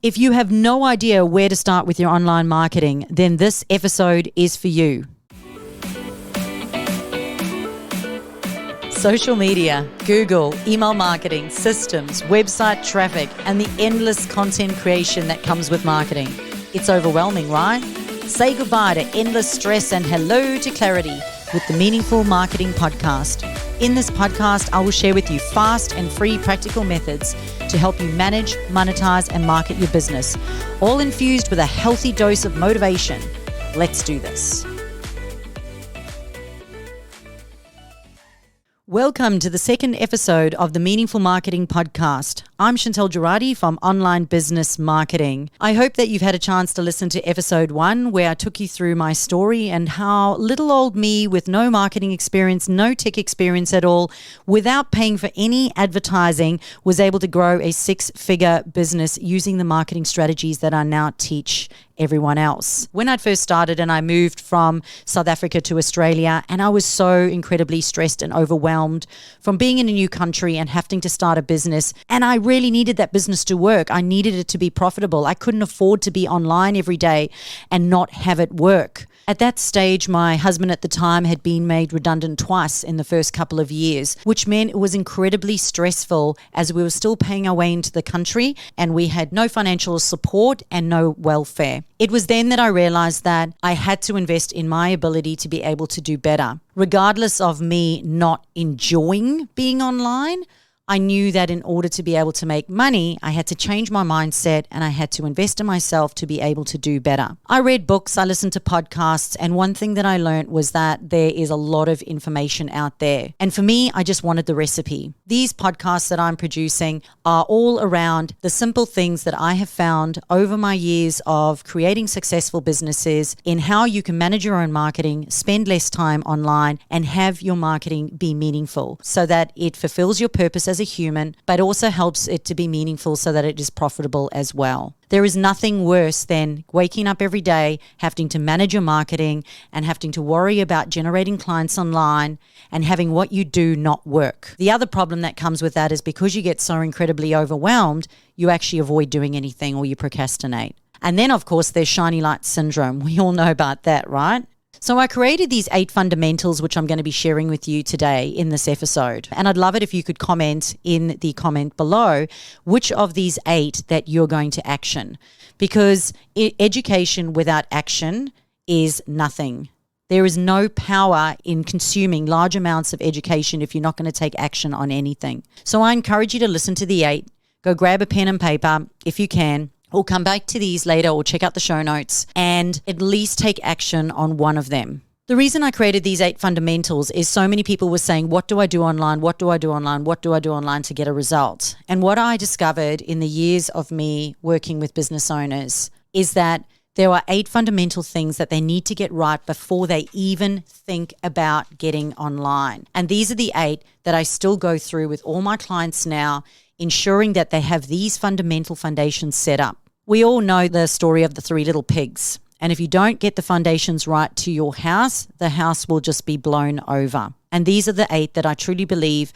If you have no idea where to start with your online marketing, then this episode is for you. Social media, Google, email marketing, systems, website traffic, and the endless content creation that comes with marketing. It's overwhelming, right? Say goodbye to endless stress and hello to clarity with the Meaningful Marketing Podcast. In this podcast, I will share with you fast and free practical methods to help you manage, monetize, and market your business, all infused with a healthy dose of motivation. Let's do this. Welcome to the second episode of the Meaningful Marketing Podcast. I'm Chantal Gerardy from Online Business Marketing. I hope that you've had a chance to listen to episode 1, where I took you through my story and how little old me with no marketing experience, no tech experience at all, without paying for any advertising, was able to grow a 6-figure business using the marketing strategies that I now teach everyone else. When I first started and I moved from South Africa to Australia, and I was so incredibly stressed and overwhelmed from being in a new country and having to start a business, and I really needed that business to work. I needed it to be profitable. I couldn't afford to be online every day and not have it work. At that stage, my husband at the time had been made redundant twice in the first couple of years, which meant it was incredibly stressful as we were still paying our way into the country and we had no financial support and no welfare. It was then that I realized that I had to invest in my ability to be able to do better. Regardless of me not enjoying being online, I knew that in order to be able to make money, I had to change my mindset and I had to invest in myself to be able to do better. I read books, I listened to podcasts, and one thing that I learned was that there is a lot of information out there. And for me, I just wanted the recipe. These podcasts that I'm producing are all around the simple things that I have found over my years of creating successful businesses in how you can manage your own marketing, spend less time online, and have your marketing be meaningful so that it fulfills your purpose as a human, but also helps it to be meaningful so that it is profitable as well. There is nothing worse than waking up every day, having to manage your marketing and having to worry about generating clients online and having what you do not work. The other problem that comes with that is because you get so incredibly overwhelmed, you actually avoid doing anything or you procrastinate. And then, of course, there's shiny light syndrome. We all know about that, right? So I created these 8 fundamentals, which I'm going to be sharing with you today in this episode. And I'd love it if you could comment in the comment below which of these 8 that you're going to action. Because education without action is nothing. There is no power in consuming large amounts of education if you're not going to take action on anything. So I encourage you to listen to the 8. Go grab a pen and paper if you can. Or come back to these later or check out the show notes and at least take action on one of them. The reason I created these 8 fundamentals is so many people were saying, what do I do online? What do I do online? What do I do online to get a result? And what I discovered in the years of me working with business owners is that there are 8 fundamental things that they need to get right before they even think about getting online. And these are the 8 that I still go through with all my clients now, ensuring that they have these fundamental foundations set up. We all know the story of the 3 little pigs. And if you don't get the foundations right to your house, the house will just be blown over. And these are the 8 that I truly believe